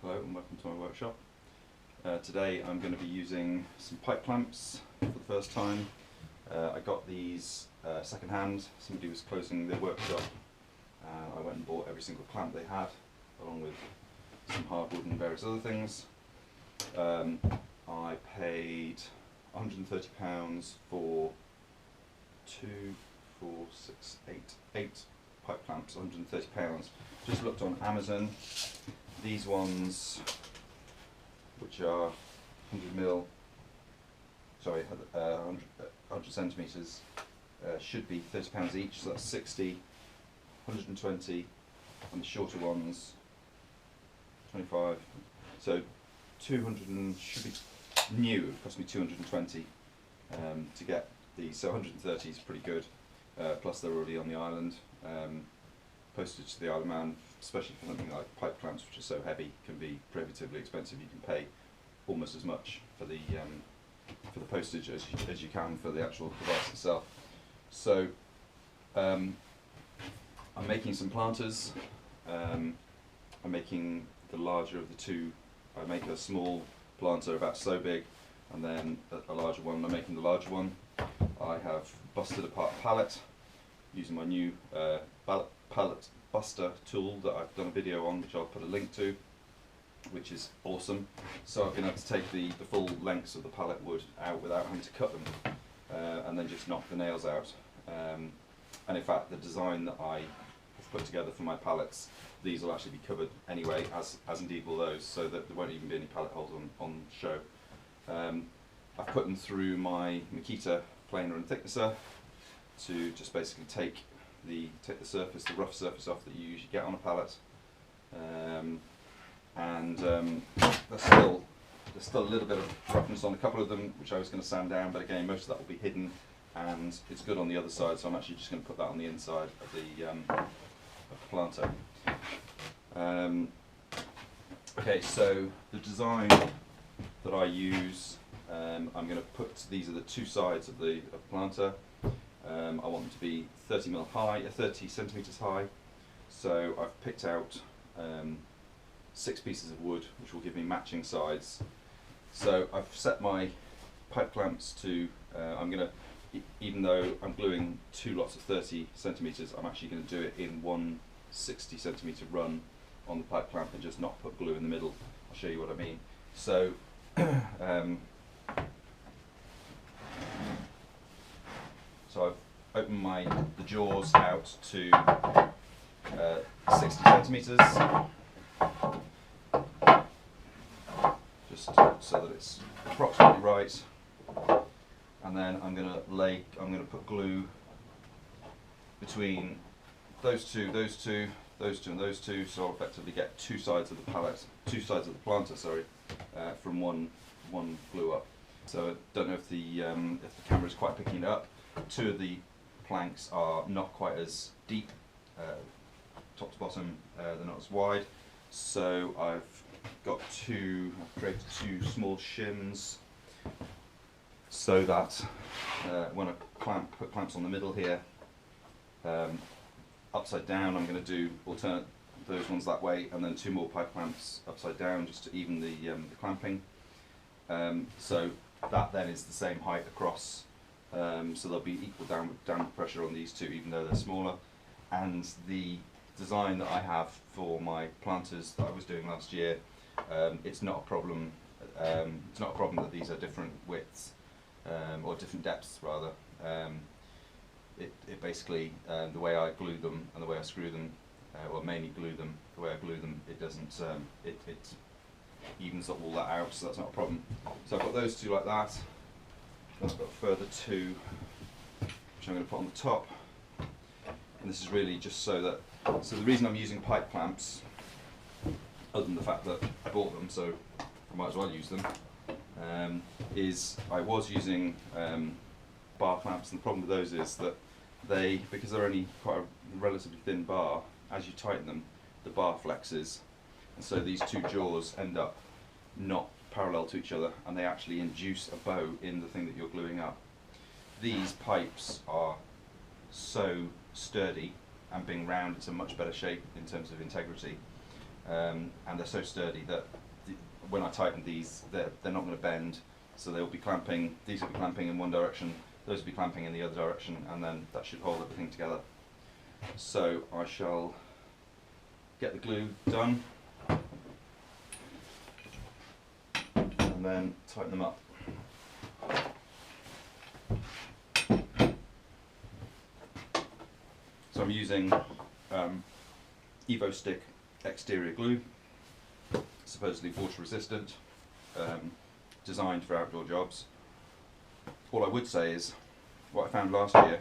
Hello and welcome to my workshop. Today I'm going to be using some pipe clamps for the first time. I got these second hand. Somebody was closing their workshop and I went and bought every single clamp they had along with some hardwood and various other things. I paid £130 for 8 pipe clamps, £130. Just looked on Amazon. These ones, which are 100 centimetres, should be £30 each, so that's 60, 120, and the shorter ones 25. So 200 and should be new. It would cost me 220 to get these. So 130 is pretty good. Plus they're already on the island. Postage to the Isle of Man, especially for something like pipe clamps, which are so heavy, can be prohibitively expensive. You can pay almost as much for the postage as you can for the actual device itself. So I'm making some planters. I'm making the larger of the two. I make a small planter about so big, and then a larger one. I'm making the larger one. I have busted apart a pallet using my new pallet buster tool that I've done a video on, which I'll put a link to, which is awesome. So I've been able to take the full lengths of the pallet wood out without having to cut them, and then just knock the nails out. And in fact, the design that I have put together for my pallets, these will actually be covered anyway, as indeed will those, so that there won't even be any pallet holes on show. I've put them through my Makita planer and thicknesser to just basically take the surface, the rough surface off that you usually get on a pallet. There's still a little bit of roughness on a couple of them, which I was going to sand down, but again, most of that will be hidden, and it's good on the other side, so I'm actually just going to put that on the inside of the planter. Okay, so the design that I use, I'm going to put, these are the two sides of the planter. I want them to be 30 centimetres high, so I've picked out 6 pieces of wood which will give me matching sides. So I've set my pipe clamps to, even though I'm gluing 2 lots of 30 centimetres, I'm actually going to do it in one 60 centimetre run on the pipe clamp and just not put glue in the middle. I'll show you what I mean. So so I've opened the jaws out to 60 centimetres, just so that it's approximately right. And then I'm going to put glue between those two, and those two, so I'll effectively get 2 sides of the planter, from one glue up. So I don't know if the camera is quite picking it up. 2 of the planks are not quite as deep, top to bottom, they're not as wide. So I've created 2 small shims, so that when I put clamps on the middle here, upside down, I'm going to alternate those ones that way, and then 2 more pipe clamps upside down just to even the clamping. So that then is the same height across, so there'll be equal downward pressure on these 2, even though they're smaller. And the design that I have for my planters that I was doing last year, it's not a problem. It's not a problem that these are different widths, or different depths rather. It basically, the way I glue them and the way I screw them, or mainly glue them, the way I glue them, it doesn't, it evens all that out, so that's not a problem. So I've got those 2 like that, then I've got a further 2 which I'm going to put on the top, and this is really just so the reason I'm using pipe clamps, other than the fact that I bought them, so I might as well use them, is I was using bar clamps, and the problem with those is that because they're only quite a relatively thin bar, as you tighten them, the bar flexes, and so these 2 jaws end up not parallel to each other, and they actually induce a bow in the thing that you're gluing up. These pipes are so sturdy, and being round, it's a much better shape in terms of integrity, and they're so sturdy that when I tighten these, they're not going to bend. So they'll be clamping. These will be clamping in one direction. Those will be clamping in the other direction, and then that should hold everything together. So I shall get the glue done and then tighten them up. So I'm using EvoStick exterior glue, supposedly water resistant, designed for outdoor jobs. All I would say is, what I found last year,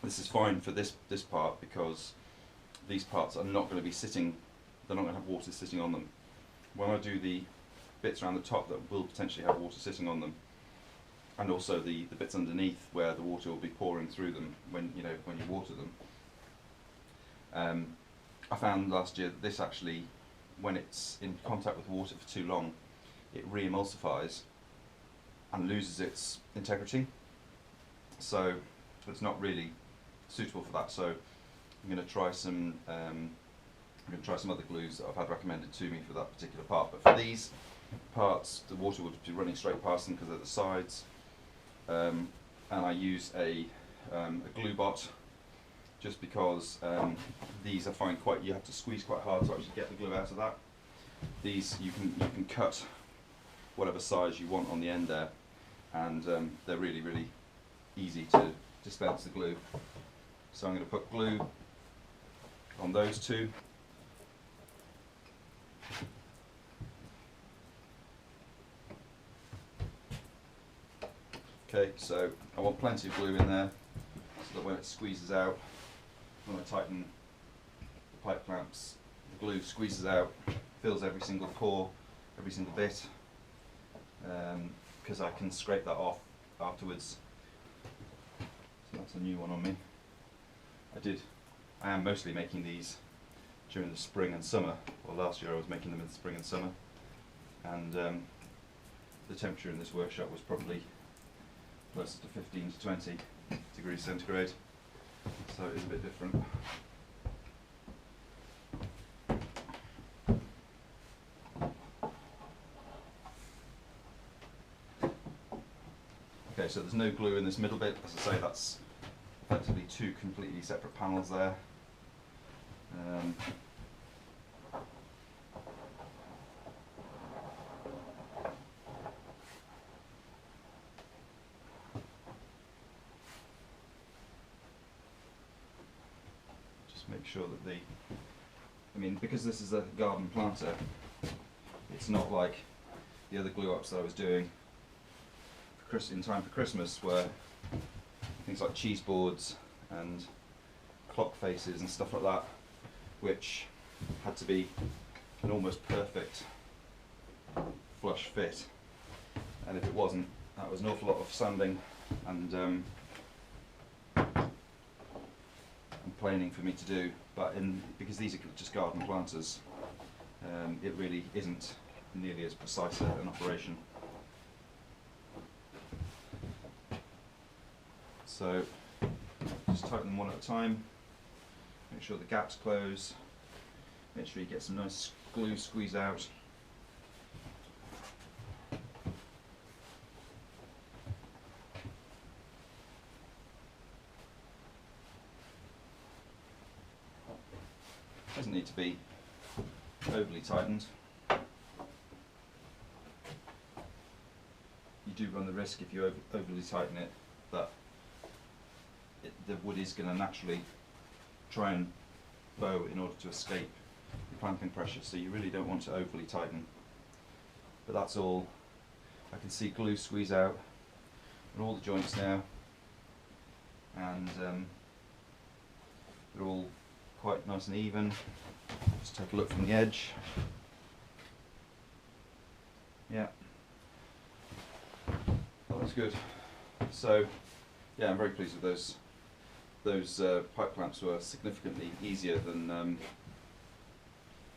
this is fine for this part because these parts are not going to be sitting, they're not going to have water sitting on them. When I do the bits around the top that will potentially have water sitting on them, and also the bits underneath where the water will be pouring through them when you water them, I found last year that this actually, when it's in contact with water for too long, it re-emulsifies and loses its integrity. So it's not really suitable for that. So I'm going to try some other glues that I've had recommended to me for that particular part. But for these parts, the water would be running straight past them because they're the sides. And I use a glue bot, just because these I find you have to squeeze quite hard to actually get the glue out of that. These you can cut whatever size you want on the end there, and they're really easy to dispense the glue. So I'm going to put glue on those two. Okay, so I want plenty of glue in there so that when it squeezes out, when I tighten the pipe clamps, the glue squeezes out, fills every single pore, every single bit, because I can scrape that off afterwards. So that's a new one on me. I am mostly making these during the spring and summer. Well, last year I was making them in the spring and summer, and the temperature in this workshop was probably closer to 15 to 20 degrees centigrade, so it is a bit different. Okay, so there's no glue in this middle bit. As I say, that's effectively two completely separate panels there. Just make sure that because this is a garden planter, it's not like the other glue ups that I was doing in time for Christmas, where things like cheese boards and clock faces and stuff like that, which had to be an almost perfect flush fit, and if it wasn't, that was an awful lot of sanding and planing for me to do. But because these are just garden planters, it really isn't nearly as precise an operation. So just tighten them one at a time, make sure the gaps close, make sure you get some nice glue squeeze out. Doesn't need to be overly tightened. You do run the risk, if you overly tighten it, that the wood is going to naturally try and bow in order to escape the clamping pressure, so you really don't want to overly tighten. But that's all. I can see glue squeeze out in all the joints now, and they're all quite nice and even. Just take a look from the edge. Yeah, that looks good. So yeah, I'm very pleased with those. Those pipe clamps were significantly easier than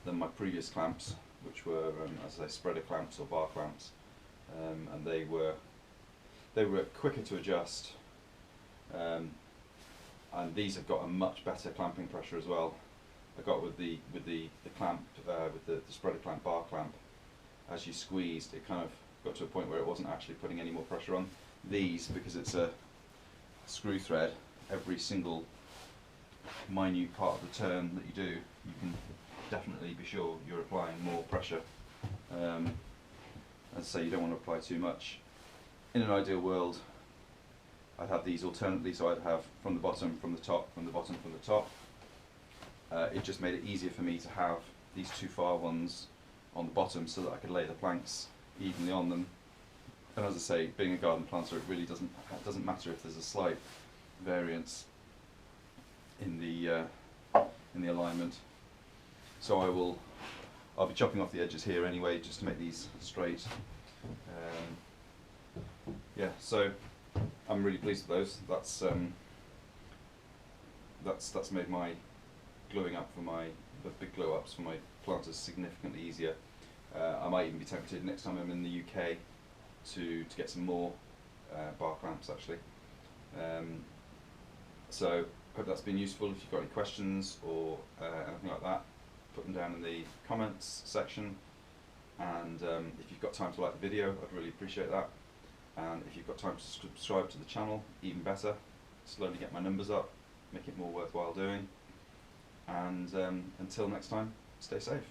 my previous clamps, which were, as I say, spreader clamps or bar clamps, and they were quicker to adjust, and these have got a much better clamping pressure as well. I got with the clamp, with the spreader clamp, bar clamp, as you squeezed, it kind of got to a point where it wasn't actually putting any more pressure on. These, because it's a screw thread, every single minute part of the turn that you do, you can definitely be sure you're applying more pressure. As I say, you don't want to apply too much. In an ideal world, I'd have these alternately, so I'd have from the bottom, from the top, from the bottom, from the top. It just made it easier for me to have these two far ones on the bottom so that I could lay the planks evenly on them. And as I say, being a garden planter, it really doesn't matter if there's a slight variance in the alignment. So I'll be chopping off the edges here anyway, just to make these straight. Yeah, so I'm really pleased with those. That's made my gluing up for the big glue ups for my planters significantly easier. I might even be tempted next time I'm in the UK to get some more bar clamps actually. So hope that's been useful. If you've got any questions or anything like that, put them down in the comments section. And if you've got time to like the video, I'd really appreciate that. And if you've got time to subscribe to the channel, even better. Slowly get my numbers up, make it more worthwhile doing. And until next time, stay safe.